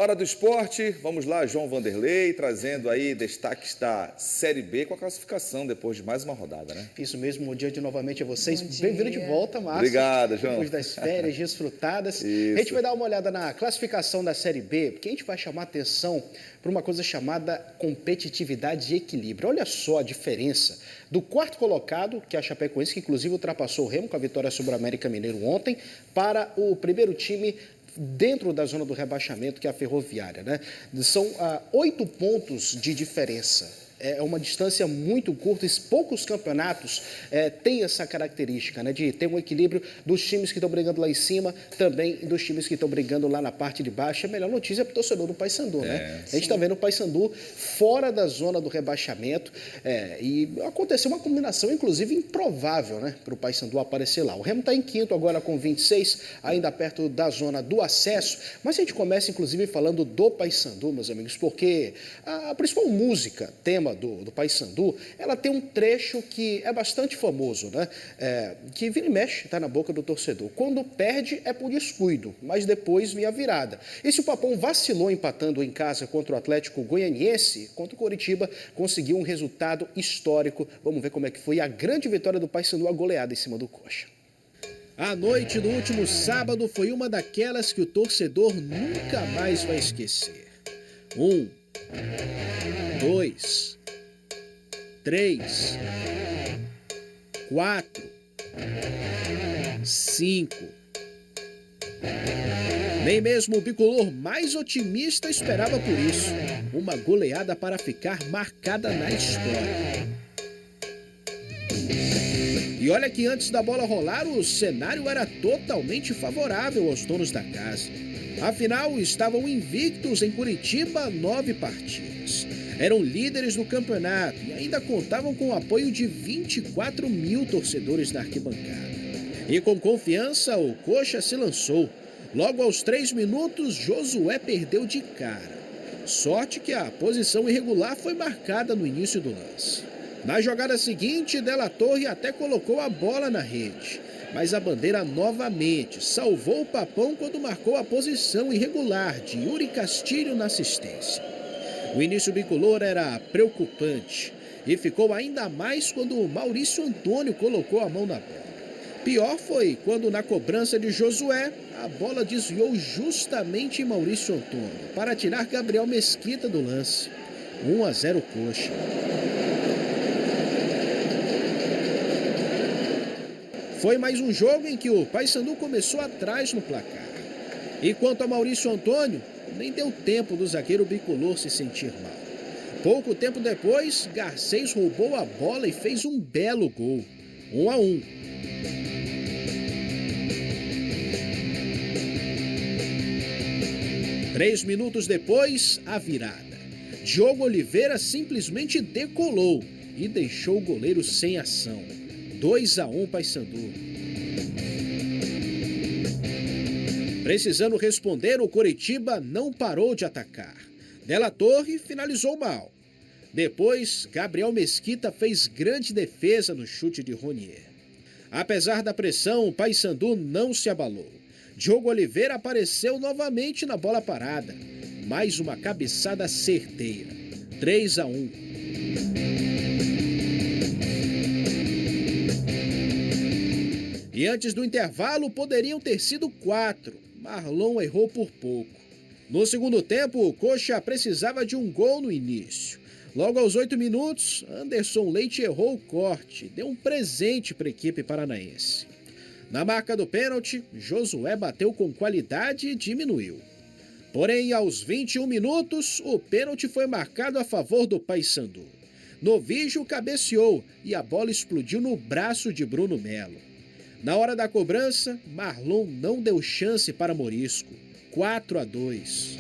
Hora do esporte, vamos lá, João Vanderlei, trazendo aí destaques da Série B com a classificação depois de mais uma rodada, né? Isso mesmo, bom dia de novamente a vocês. Bem-vindo de volta, Márcio. Obrigado, João. Depois das férias desfrutadas. Isso. A gente vai dar uma olhada na classificação da Série B, porque a gente vai chamar atenção para uma coisa chamada competitividade e equilíbrio. Olha só a diferença do quarto colocado, que é a Chapecoense, que inclusive ultrapassou o Remo com a vitória sobre o América Mineiro ontem, para o primeiro time dentro da zona do rebaixamento, que é a Ferroviária, né? São 8 pontos de diferença. É uma distância muito curta e poucos campeonatos têm essa característica, né, de ter um equilíbrio dos times que estão brigando lá em cima, também dos times que estão brigando lá na parte de baixo. A melhor notícia é para o torcedor do Paysandu, né? A gente está vendo o Paysandu fora da zona do rebaixamento e aconteceu uma combinação, inclusive, improvável, né, para o Paysandu aparecer lá. O Remo está em quinto agora com 26, ainda perto da zona do acesso, mas a gente começa, inclusive, falando do Paysandu, meus amigos, porque a principal música, tema do Paysandu, ela tem um trecho que é bastante famoso, né? Que vira e mexe, está na boca do torcedor. Quando perde é por descuido, mas depois vem a virada. E se o Papão vacilou empatando em casa contra o Atlético Goianiense, contra o Coritiba, conseguiu um resultado histórico. Vamos ver como é que foi a grande vitória do Paysandu, a goleada em cima do Coxa. A noite do último sábado foi uma daquelas que o torcedor nunca mais vai esquecer. 1, 2, 3, 4, 5. Nem mesmo o bicolor mais otimista esperava por isso. Uma goleada para ficar marcada na história. E olha que antes da bola rolar, o cenário era totalmente favorável aos donos da casa. Afinal, estavam invictos em Curitiba 9 partidas. Eram líderes do campeonato e ainda contavam com o apoio de 24 mil torcedores na arquibancada. E com confiança, o Coxa se lançou. Logo aos 3 minutos, Josué perdeu de cara. Sorte que a posição irregular foi marcada no início do lance. Na jogada seguinte, Della Torre até colocou a bola na rede. Mas a bandeira novamente salvou o Papão quando marcou a posição irregular de Yuri Castilho na assistência. O início bicolor era preocupante e ficou ainda mais quando o Maurício Antônio colocou a mão na bola. Pior foi quando, na cobrança de Josué, a bola desviou justamente em Maurício Antônio para tirar Gabriel Mesquita do lance. 1-0 Coxa. Foi mais um jogo em que o Paysandu começou atrás no placar. E quanto a Maurício Antônio, nem deu tempo do zagueiro bicolor se sentir mal. Pouco tempo depois, Garcês roubou a bola e fez um belo gol. 1-1. Três minutos depois, a virada. Diogo Oliveira simplesmente decolou e deixou o goleiro sem ação. 2-1 Paysandu. Precisando responder, o Coritiba não parou de atacar. Della Torre finalizou mal. Depois, Gabriel Mesquita fez grande defesa no chute de Ronier. Apesar da pressão, o Paysandu não se abalou. Diogo Oliveira apareceu novamente na bola parada. Mais uma cabeçada certeira. 3-1. E antes do intervalo, poderiam ter sido 4. Marlon errou por pouco. No segundo tempo, o Coxa precisava de um gol no início. Logo aos 8 minutos, Anderson Leite errou o corte, deu um presente para a equipe paranaense. Na marca do pênalti, Josué bateu com qualidade e diminuiu. Porém, aos 21 minutos, o pênalti foi marcado a favor do Paysandu. Novijo cabeceou e a bola explodiu no braço de Bruno Melo. Na hora da cobrança, Marlon não deu chance para Morisco. 4-2.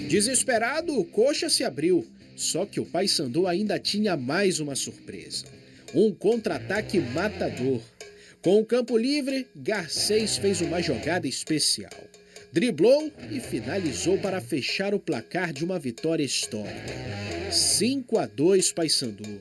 Desesperado, o Coxa se abriu. Só que o Paysandu ainda tinha mais uma surpresa. Um contra-ataque matador. Com o campo livre, Garcês fez uma jogada especial. Driblou e finalizou para fechar o placar de uma vitória histórica. 5-2 Paysandu.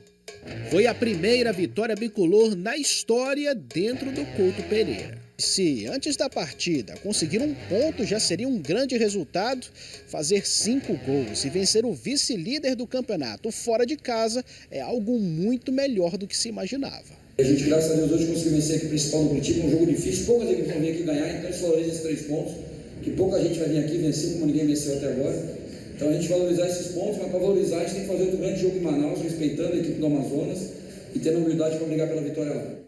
Foi a primeira vitória bicolor na história dentro do Couto Pereira. Se antes da partida conseguir um ponto já seria um grande resultado, fazer 5 gols e vencer o vice-líder do campeonato fora de casa é algo muito melhor do que se imaginava. A gente, graças a Deus, hoje conseguiu vencer aqui o principal do Curitiba, um jogo difícil, poucas equipes vão vir aqui ganhar, então a gente valoriza esses 3 pontos, que pouca gente vai vir aqui vencer como ninguém venceu até agora. Então a gente valorizar esses pontos, mas para valorizar a gente tem que fazer outro grande jogo em Manaus, respeitando a equipe do Amazonas e tendo humildade para brigar pela vitória lá.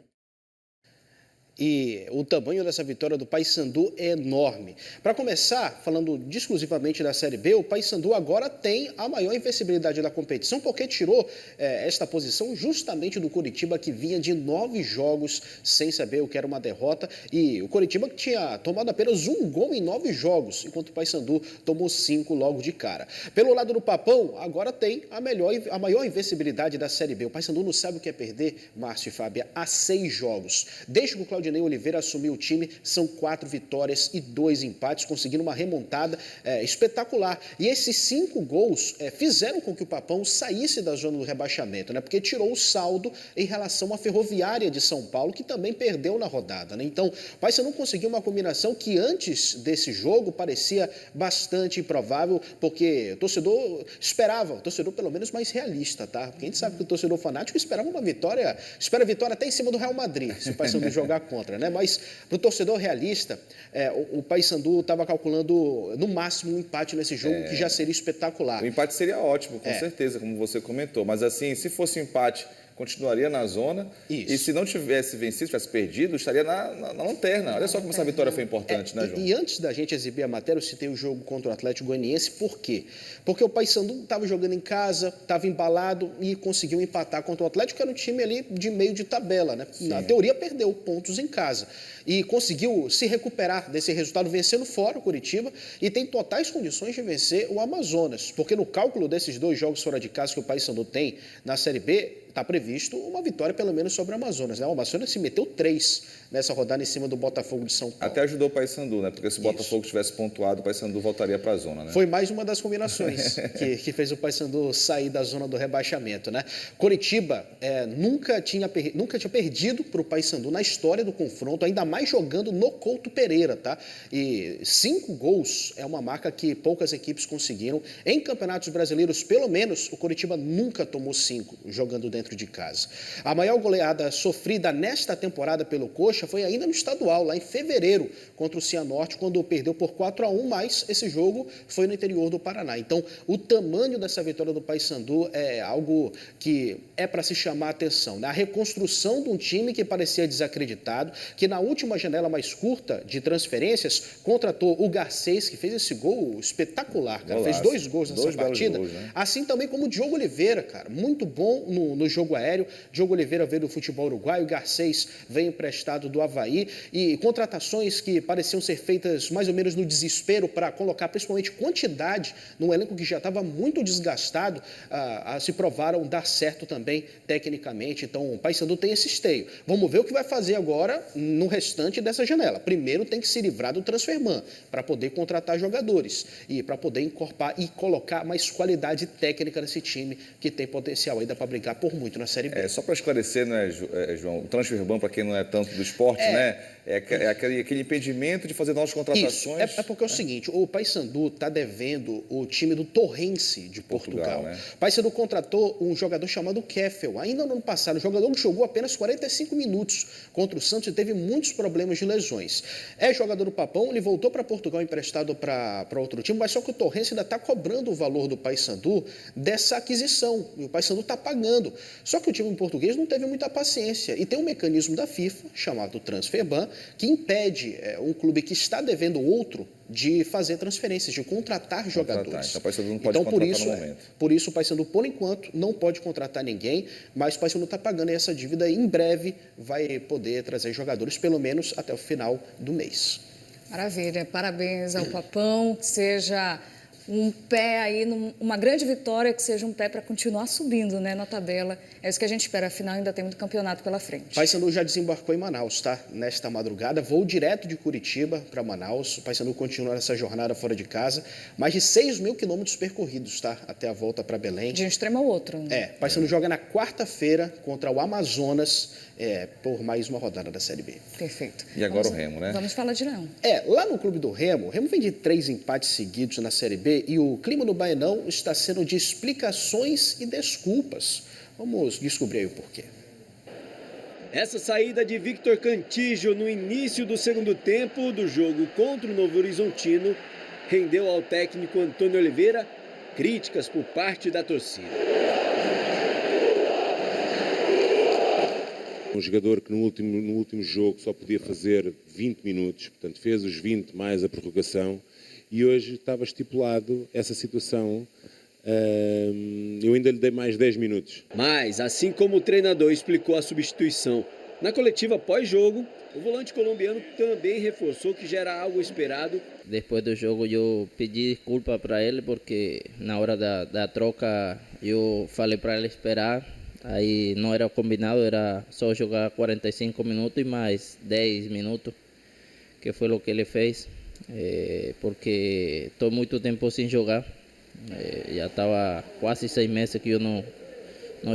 E o tamanho dessa vitória do Paysandu é enorme. Para começar, falando exclusivamente da Série B, o Paysandu agora tem a maior invencibilidade da competição, porque tirou esta posição justamente do Curitiba, que vinha de 9 jogos sem saber o que era uma derrota. E o Curitiba tinha tomado apenas 1 gol em 9 jogos, enquanto o Paysandu tomou 5 logo de cara. Pelo lado do Papão, agora tem a maior invencibilidade da Série B. O Paysandu não sabe o que é perder, Márcio e Fábia, há 6 jogos. Desde que o Claudinei Oliveira assumiu o time, são 4 vitórias e 2 empates, conseguindo uma remontada espetacular. E esses 5 gols fizeram com que o Papão saísse da zona do rebaixamento, né? Porque tirou o saldo em relação à Ferroviária de São Paulo, que também perdeu na rodada, né? Então, o Paysandu conseguiu uma combinação que antes desse jogo parecia bastante improvável, porque o torcedor esperava, o torcedor pelo menos mais realista, tá? Porque a gente sabe que o torcedor fanático esperava uma vitória, espera a vitória até em cima do Real Madrid, se o Paysandu jogar contra. Né? Mas para o torcedor realista, o Paysandu estava calculando no máximo um empate nesse jogo, que já seria espetacular. O empate seria ótimo, com certeza, como você comentou. Mas assim, se fosse um empate, continuaria na zona. Isso. E se não tivesse vencido, tivesse perdido, estaria na lanterna. Olha só como essa vitória foi importante, né, João? E antes da gente exibir a matéria, eu citei o jogo contra o Atlético Goianiense. Por quê? Porque o Paysandu estava jogando em casa, estava embalado e conseguiu empatar contra o Atlético, que era um time ali de meio de tabela, né? Sim. Na teoria, perdeu pontos em casa. E conseguiu se recuperar desse resultado, vencendo fora o Curitiba, e tem totais condições de vencer o Amazonas. Porque no cálculo desses 2 jogos fora de casa que o Paysandu tem na Série B, está previsto uma vitória pelo menos sobre o Amazonas, né? O Amazonas se meteu 3 nessa rodada em cima do Botafogo de São Paulo. Até ajudou o Paysandu, né? Porque se o Botafogo tivesse pontuado, o Paysandu voltaria para a zona, né? Foi mais uma das combinações que fez o Paysandu sair da zona do rebaixamento, né? Curitiba nunca tinha perdido para o Paysandu na história do confronto, ainda mais jogando no Couto Pereira, tá? E 5 gols é uma marca que poucas equipes conseguiram. Em campeonatos brasileiros, pelo menos, o Curitiba nunca tomou 5 jogando dentro de casa. A maior goleada sofrida nesta temporada pelo Coxa foi ainda no estadual, lá em fevereiro, contra o Cianorte, quando perdeu por 4-1, mas esse jogo foi no interior do Paraná. Então, o tamanho dessa vitória do Paysandu é algo que é para se chamar a atenção, né? A reconstrução de um time que parecia desacreditado, que na última janela mais curta de transferências, contratou o Garcês, que fez esse gol espetacular, cara. Fez 2 gols nessa partida. Gols, né? Assim também como o Diogo Oliveira, cara. Muito bom no jogo aéreo. Diogo Oliveira veio do futebol uruguaio, o Garcês veio emprestado do Avaí, e contratações que pareciam ser feitas mais ou menos no desespero para colocar principalmente quantidade num elenco que já estava muito desgastado, se provaram dar certo também tecnicamente. Então o Paysandu tem esse esteio. Vamos ver o que vai fazer agora no restante dessa janela. Primeiro tem que se livrar do transferban para poder contratar jogadores e para poder incorporar e colocar mais qualidade técnica nesse time que tem potencial ainda para brigar por muito na Série B. Só para esclarecer, né, João, o transferban, para quem não é tanto do esporte, né, é aquele impedimento de fazer novas contratações. Isso, porque é o seguinte, o Paysandu está devendo o time do Torrense de Portugal. Né? O Paysandu contratou um jogador chamado Keffel, ainda no ano passado. O jogador jogou apenas 45 minutos contra o Santos e teve muitos problemas de lesões. É jogador do Papão, ele voltou para Portugal emprestado para outro time, mas só que o Torrense ainda está cobrando o valor do Paysandu dessa aquisição, e o Paysandu está pagando. Só que o time português não teve muita paciência, e tem um mecanismo da FIFA, chamado transferban, que impede um clube que está devendo outro de fazer transferências, de contratar jogadores. Então o Paysandu não pode contratar no momento. Por isso o Paysandu, por enquanto, não pode contratar ninguém, mas o Paysandu está pagando essa dívida e em breve vai poder trazer jogadores, pelo menos até o final do mês. Maravilha, parabéns ao Papão, que seja um pé aí, uma grande vitória que seja um pé para continuar subindo, né, na tabela. É isso que a gente espera, afinal ainda tem muito campeonato pela frente. Paysandu já desembarcou em Manaus, tá? Nesta madrugada, voo direto de Curitiba para Manaus. O Paysandu continua nessa jornada fora de casa. Mais de 6 mil quilômetros percorridos, tá? Até a volta para Belém. De um extremo ao outro. Né? O Paysandu joga na quarta-feira contra o Amazonas por mais uma rodada da Série B. Perfeito. E agora o Remo, né? Vamos falar de Leão. Lá no clube do Remo, o Remo vem de 3 empates seguidos na Série B e o clima no Baenão está sendo de explicações e desculpas. Vamos descobrir aí o porquê. Essa saída de Victor Cantillo no início do segundo tempo do jogo contra o Novo Horizontino rendeu ao técnico Antônio Oliveira críticas por parte da torcida. Um jogador que no último jogo só podia fazer 20 minutos, portanto fez os 20 mais a prorrogação, e hoje estava estipulado essa situação. Eu ainda lhe dei mais 10 minutos. Mas, assim como o treinador explicou a substituição na coletiva pós-jogo, o volante colombiano também reforçou que já era algo esperado. Depois do jogo eu pedi desculpa para ele porque na hora da troca eu falei para ele esperar. Aí não era combinado, era só jogar 45 minutos e mais 10 minutos, que foi o que ele fez, porque estou muito tempo sem jogar. Já estava quase 6 meses que eu não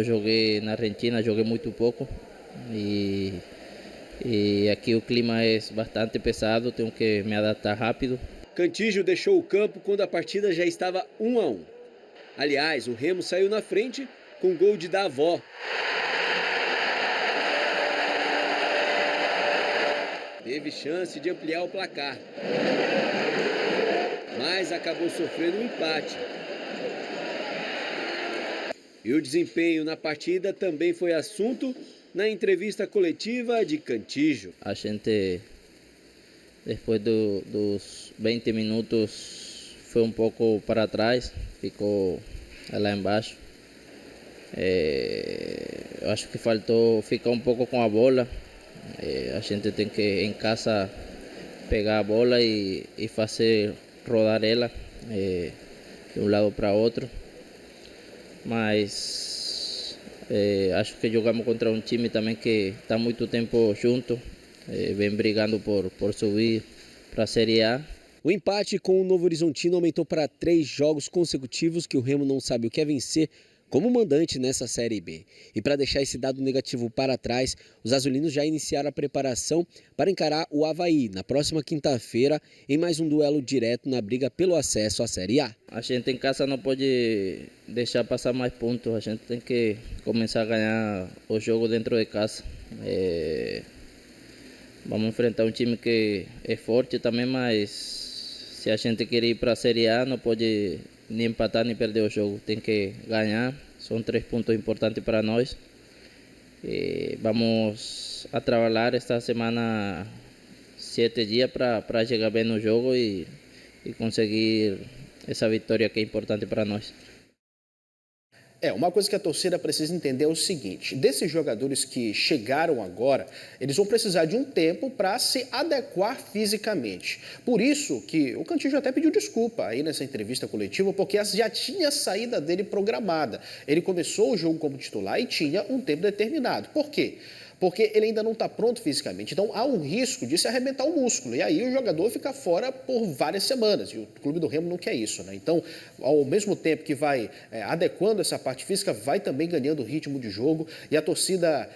joguei na Argentina, joguei muito pouco. E aqui o clima é bastante pesado, tenho que me adaptar rápido. Cantillo deixou o campo quando a partida já estava 1-1. Aliás, o Remo saiu na frente com gol de Davó. Teve chance de ampliar o placar, mas acabou sofrendo um empate. E o desempenho na partida também foi assunto na entrevista coletiva de Cantillo. A gente, depois dos 20 minutos, foi um pouco para trás, ficou lá embaixo. Eu acho que faltou ficar um pouco com a bola. A gente tem que em casa pegar a bola e fazer rodar ela de um lado para outro. Mas acho que jogamos contra um time também que está muito tempo junto, vem brigando por subir para a Série A. O empate com o Novo Horizontino aumentou para 3 jogos consecutivos que o Remo não sabe o que é vencer como mandante nessa Série B. E para deixar esse dado negativo para trás, os azulinos já iniciaram a preparação para encarar o Avaí na próxima quinta-feira em mais um duelo direto na briga pelo acesso à Série A. A gente em casa não pode deixar passar mais pontos, a gente tem que começar a ganhar o jogo dentro de casa. Vamos enfrentar um time que é forte também, mas se a gente quer ir para a Série A não pode nem empatar nem perder o jogo, tem que ganhar. São 3 pontos importantes para nós. Vamos a trabalhar esta semana 7 dias para chegar bem no jogo e conseguir essa vitória que é importante para nós. Uma coisa que a torcida precisa entender é o seguinte: desses jogadores que chegaram agora, eles vão precisar de um tempo para se adequar fisicamente. Por isso que o Cantillo até pediu desculpa aí nessa entrevista coletiva, porque já tinha a saída dele programada. Ele começou o jogo como titular e tinha um tempo determinado. Por quê? Porque ele ainda não está pronto fisicamente. Então, há um risco de se arrebentar o músculo. E aí o jogador fica fora por várias semanas. E o clube do Remo não quer isso, né? Então, ao mesmo tempo que vai adequando essa parte física, vai também ganhando ritmo de jogo. E a torcida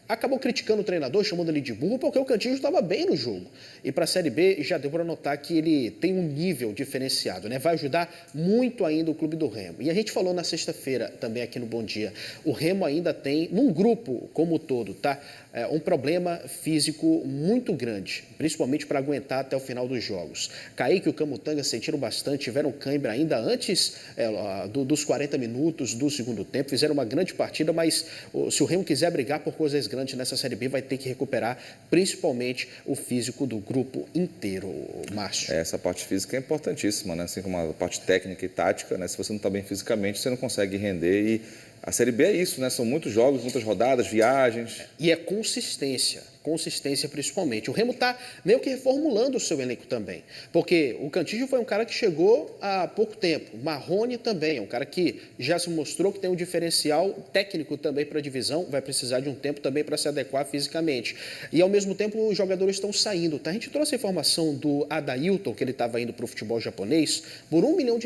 acabou criticando o treinador, chamando ele de burro, porque o Cantillo estava bem no jogo. E para a Série B já deu para notar que ele tem um nível diferenciado, né? Vai ajudar muito ainda o clube do Remo. E a gente falou na sexta-feira também aqui no Bom Dia, o Remo ainda tem, num grupo como um todo, tá? Um problema físico muito grande, principalmente para aguentar até o final dos jogos. Kaique e o Camutanga sentiram bastante, tiveram cãibra ainda antes dos 40 minutos do segundo tempo, fizeram uma grande partida, mas se o Remo quiser brigar por coisas grandes nessa Série B, vai ter que recuperar principalmente o físico do grupo inteiro, Márcio. Essa parte física é importantíssima, né? Assim como a parte técnica e tática, né? Se você não está bem fisicamente, você não consegue render e a Série B é isso, né? São muitos jogos, muitas rodadas, viagens. E é consistência. consistência principalmente. O Remo está meio que reformulando o seu elenco também, porque o Cantillo foi um cara que chegou há pouco tempo, o Marrone também, é um cara que já se mostrou que tem um diferencial técnico também para a divisão, vai precisar de um tempo também para se adequar fisicamente. E ao mesmo tempo os jogadores estão saindo, tá? A gente trouxe a informação do Adailton, que ele estava indo para o futebol japonês, por R$1 milhão.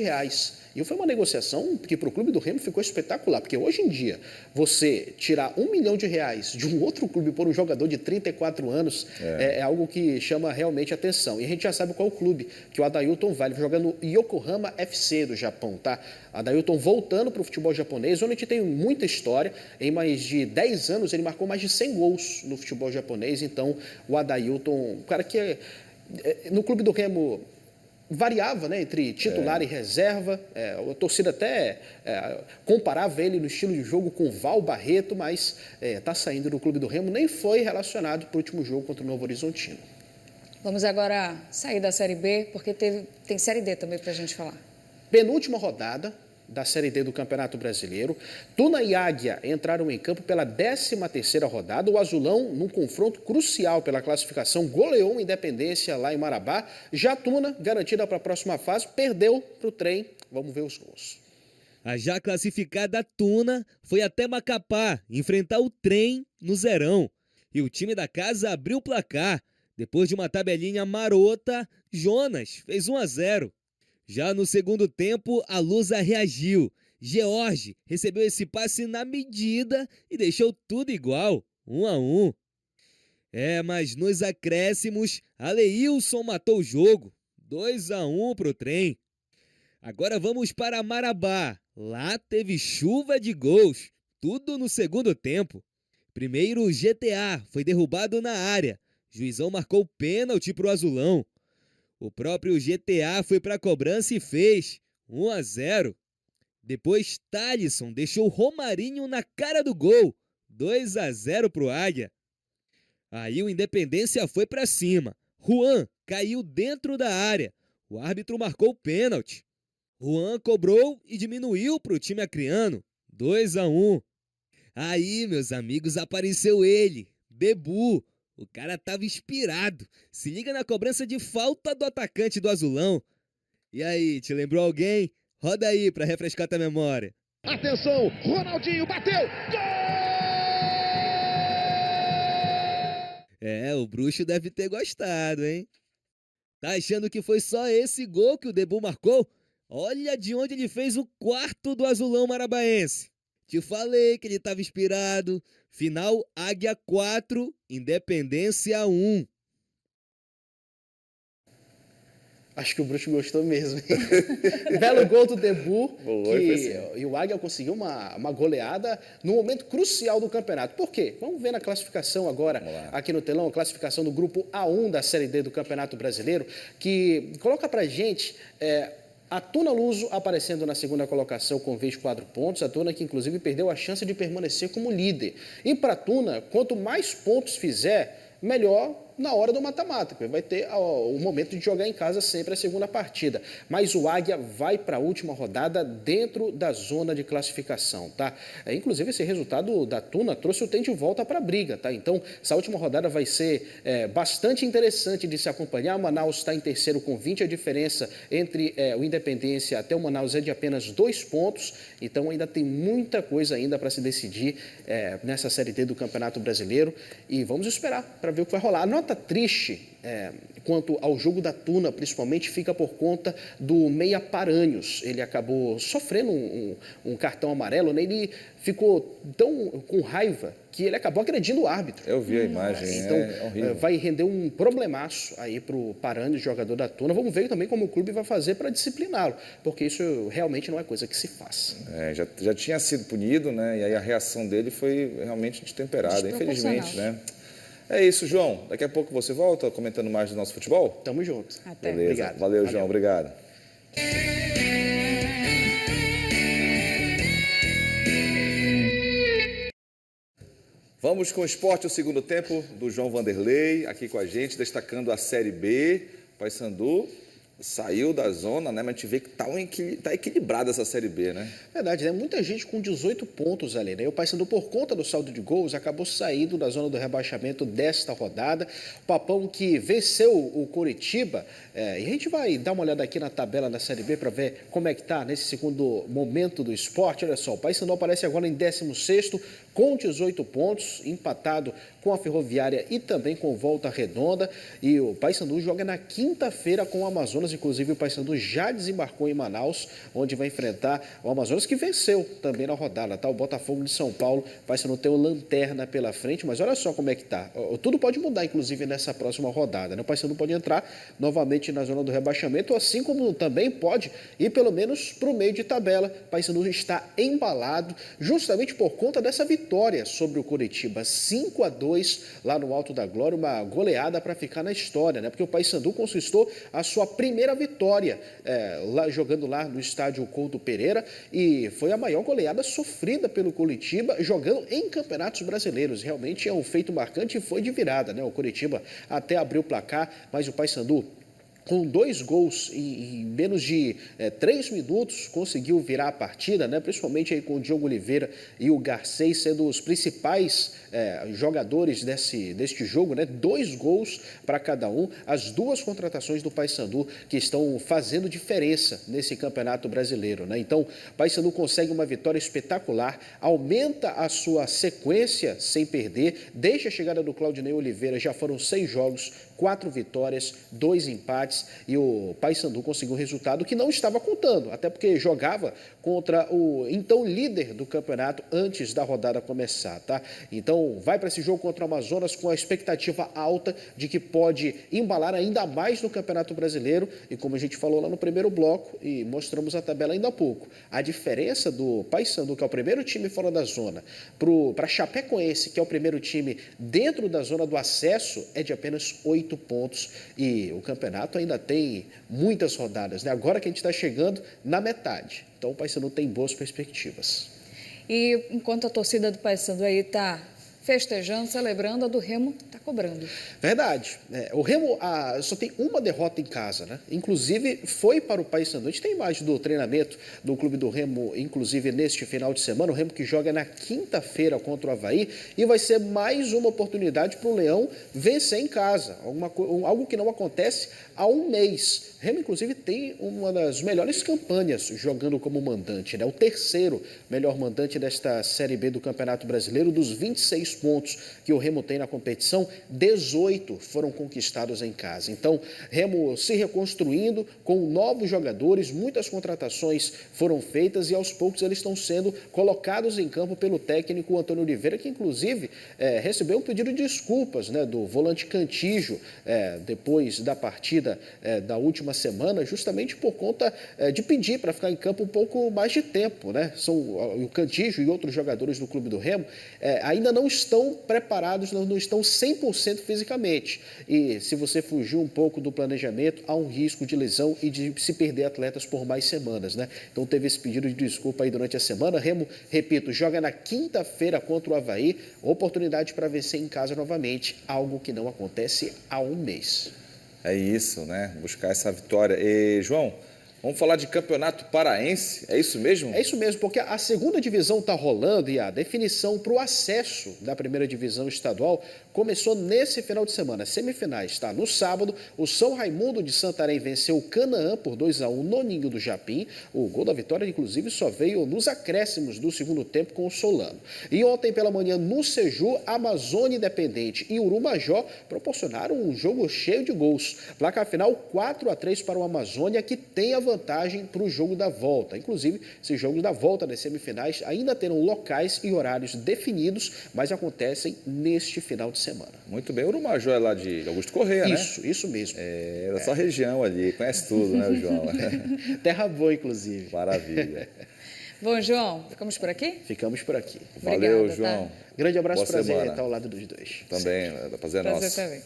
E foi uma negociação que para o clube do Remo ficou espetacular, porque hoje em dia você tirar R$1 milhão de um outro clube por um jogador de 34 anos é algo que chama realmente atenção. E a gente já sabe qual é o clube que o Adailton vai. Ele joga no Yokohama FC do Japão, tá? Adailton voltando para o futebol japonês, onde a gente tem muita história. Em mais de 10 anos ele marcou mais de 100 gols no futebol japonês. Então o Adailton, um cara que no clube do Remo variava, né, entre titular e reserva. A torcida até comparava ele no estilo de jogo com o Val Barreto, mas está saindo do clube do Remo, nem foi relacionado para o último jogo contra o Novo Horizontino. Vamos agora sair da Série B, porque tem Série D também para a gente falar. Penúltima rodada da Série D do Campeonato Brasileiro. Tuna e Águia entraram em campo pela 13ª rodada. O Azulão, num confronto crucial pela classificação, goleou o Independência lá em Marabá. Já Tuna, garantida para a próxima fase, perdeu para o Trem. Vamos ver os gols. A já classificada Tuna foi até Macapá enfrentar o Trem no Zerão. E o time da casa abriu o placar. Depois de uma tabelinha marota, Jonas fez 1-0. Já no segundo tempo, a Lusa reagiu. George recebeu esse passe na medida e deixou tudo igual, 1-1. Mas nos acréscimos, Aleilson matou o jogo, 2-1 pro Trem. Agora vamos para Marabá. Lá teve chuva de gols, tudo no segundo tempo. Primeiro, o GTA foi derrubado na área. Juizão marcou pênalti pro Azulão. O próprio GTA foi para a cobrança e fez 1-0. Depois, Thalisson deixou Romarinho na cara do gol, 2-0 para o Águia. Aí o Independência foi para cima. Juan caiu dentro da área. O árbitro marcou o pênalti. Juan cobrou e diminuiu para o time acreano, 2-1. Aí, meus amigos, apareceu ele, Debu. O cara tava inspirado. Se liga na cobrança de falta do atacante do Azulão. E aí, te lembrou alguém? Roda aí pra refrescar tua memória. Atenção, Ronaldinho bateu! Gol! O bruxo deve ter gostado, hein? Tá achando que foi só esse gol que o Debu marcou? Olha de onde ele fez o quarto do Azulão marabaense. Te falei que ele tava inspirado. Final, Águia 4, Independência 1. Acho que o Bruxo gostou mesmo. Belo gol do Debu. E o Águia conseguiu uma goleada no momento crucial do campeonato. Por quê? Vamos ver na classificação agora, aqui no telão, a classificação do grupo A1 da Série D do Campeonato Brasileiro, que coloca pra gente... A Tuna Luso aparecendo na segunda colocação com 24 pontos, a Tuna que inclusive perdeu a chance de permanecer como líder. E para a Tuna, quanto mais pontos fizer, melhor na hora do mata-mata, porque vai ter o momento de jogar em casa sempre a segunda partida. Mas o Águia vai para a última rodada dentro da zona de classificação, tá? Inclusive esse resultado da Tuna trouxe o Trem de volta para a briga, tá? Então essa última rodada vai ser bastante interessante de se acompanhar. O Manaus está em terceiro com 20, a diferença entre o Independência até o Manaus é de apenas 2 pontos, então ainda tem muita coisa ainda para se decidir nessa Série D do Campeonato Brasileiro e vamos esperar para ver o que vai rolar. A nota triste quanto ao jogo da Tuna, principalmente, fica por conta do Meia Paranhos. Ele acabou sofrendo um cartão amarelo, né? Ele ficou tão com raiva que ele acabou agredindo o árbitro. Eu vi a imagem, então vai render um problemaço aí para o Paranhos, jogador da Tuna. Vamos ver também como o clube vai fazer para discipliná-lo, porque isso realmente não é coisa que se faça. Já tinha sido punido, né? E aí a reação dele foi realmente destemperada, infelizmente, né? É isso, João. Daqui a pouco você volta comentando mais do nosso futebol? Tamo junto. Até. Beleza. Obrigado. Valeu, João. Obrigado. Vamos com o esporte, o segundo tempo do João Vanderlei, aqui com a gente, destacando a Série B. Paysandu saiu da zona, né? Mas a gente vê que tá equilibrada essa Série B, né? Verdade, né? Muita gente com 18 pontos ali, né? O Paysandu, por conta do saldo de gols, acabou saindo da zona do rebaixamento desta rodada. O Papão que venceu o Coritiba, e a gente vai dar uma olhada aqui na tabela da Série B para ver como é que tá nesse segundo momento do esporte. Olha só, o Paysandu aparece agora em 16º com 18 pontos, empatado com a Ferroviária e também com Volta Redonda. E o Paysandu joga na quinta-feira com o Amazonas. Inclusive, o Paysandu já desembarcou em Manaus, onde vai enfrentar o Amazonas, que venceu também na rodada, tá? O Botafogo de São Paulo. O Paysandu tem o Lanterna pela frente, mas olha só como é que tá. Tudo pode mudar, inclusive, nessa próxima rodada, né? O Paysandu pode entrar novamente na zona do rebaixamento, assim como também pode ir pelo menos para o meio de tabela. O Paysandu está embalado, justamente por conta dessa vitória sobre o Coritiba, 5-2 lá no Alto da Glória, uma goleada para ficar na história, né? Porque o Paysandu conquistou a sua primeira vitória jogando lá no estádio Couto Pereira, e foi a maior goleada sofrida pelo Coritiba jogando em campeonatos brasileiros. Realmente é um feito marcante e foi de virada, né? O Coritiba até abriu o placar, mas o Paysandu, com 2 gols em menos de 3 minutos, conseguiu virar a partida, né? Principalmente aí com o Diogo Oliveira e o Garcês sendo os principais jogadores deste jogo, né? 2 gols para cada um. As 2 contratações do Paysandu que estão fazendo diferença nesse campeonato brasileiro, né? Então, o Paysandu consegue uma vitória espetacular, aumenta a sua sequência sem perder. Desde a chegada do Claudinei Oliveira já foram 6 jogos, 4 vitórias, 2 empates, e o Paysandu conseguiu um resultado que não estava contando, até porque jogava contra o então líder do campeonato antes da rodada começar, tá? Então, vai para esse jogo contra o Amazonas com a expectativa alta de que pode embalar ainda mais no Campeonato Brasileiro, e como a gente falou lá no primeiro bloco e mostramos a tabela ainda há pouco, a diferença do Paysandu, que é o primeiro time fora da zona, para Chapecoense, que é o primeiro time dentro da zona do acesso, é de apenas 8 pontos, e o campeonato ainda tem muitas rodadas, né? Agora que a gente está chegando na metade, então o Paysandu tem boas perspectivas. E enquanto a torcida do Paysandu aí está festejando, celebrando, a do Remo está cobrando. Verdade. O Remo só tem uma derrota em casa, né? Inclusive, foi para o Paysandu. A gente tem imagem do treinamento do clube do Remo, inclusive neste final de semana. O Remo que joga na quinta-feira contra o Avaí, e vai ser mais uma oportunidade para o Leão vencer em casa. Algo que não acontece há um mês. O Remo, inclusive, tem uma das melhores campanhas jogando como mandante, né? O terceiro melhor mandante desta Série B do Campeonato Brasileiro. Dos 26 pontos que o Remo tem na competição, 18 foram conquistados em casa. Então, Remo se reconstruindo com novos jogadores, muitas contratações foram feitas e aos poucos eles estão sendo colocados em campo pelo técnico Antônio Oliveira, que inclusive recebeu um pedido de desculpas, né, do volante Cantígio depois da partida da última semana, justamente por conta de pedir para ficar em campo um pouco mais de tempo, né? O Cantígio e outros jogadores do clube do Remo ainda não estão preparados, não estão 100% fisicamente. E se você fugir um pouco do planejamento, há um risco de lesão e de se perder atletas por mais semanas, né? Então teve esse pedido de desculpa aí durante a semana. Remo, repito, joga na quinta-feira contra o Avaí, oportunidade para vencer em casa novamente, algo que não acontece há um mês. É isso, né? Buscar essa vitória. E, João, vamos falar de Campeonato Paraense, é isso mesmo? É isso mesmo, porque a segunda divisão está rolando e a definição para o acesso da primeira divisão estadual começou nesse final de semana. Semifinais, tá? No sábado, o São Raimundo de Santarém venceu o Canaã por 2-1 no Ninho do Japim. O gol da vitória, inclusive, só veio nos acréscimos do segundo tempo com o Solano. E ontem pela manhã, no Seju, Amazônia Independente e Urumajó proporcionaram um jogo cheio de gols. Placar final 4-3 para o Amazônia, que tem a vantagem para o jogo da volta. Inclusive, esses jogos da volta das semifinais ainda terão locais e horários definidos, mas acontecem neste final de semana. Muito bem. O Urumajó é lá de Augusto Correia, né? Isso mesmo. É da sua região ali, conhece tudo, né, João? Terra boa, inclusive. Maravilha. Bom, João, ficamos por aqui? Ficamos por aqui. Valeu, Obrigada, João. Tá? Grande abraço, Boa prazer semana. estar ao lado dos dois. Também, prazer é nosso. Também.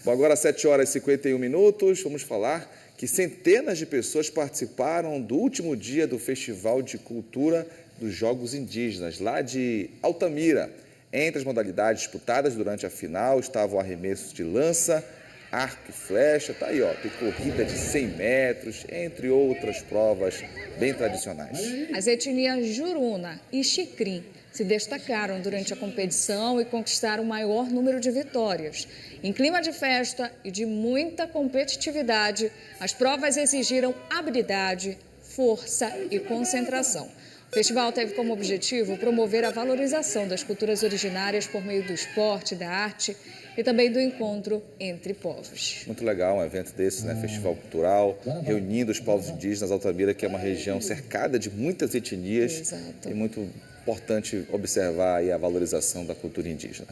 Bom, agora 7h51, vamos falar que centenas de pessoas participaram do último dia do Festival de Cultura dos Jogos Indígenas, lá de Altamira. Entre as modalidades disputadas durante a final estavam arremessos de lança, arco e flecha, tá aí, ó, tem corrida de 100 metros, entre outras provas bem tradicionais. As etnias Juruna e Xicrim se destacaram durante a competição e conquistaram o maior número de vitórias. Em clima de festa e de muita competitividade, as provas exigiram habilidade, força e concentração. O festival teve como objetivo promover a valorização das culturas originárias por meio do esporte, da arte e também do encontro entre povos. Muito legal um evento desse, né? Festival cultural, reunindo os povos indígenas. Altamira, que é uma região cercada de muitas etnias. Exato. E muito importante observar aí a valorização da cultura indígena.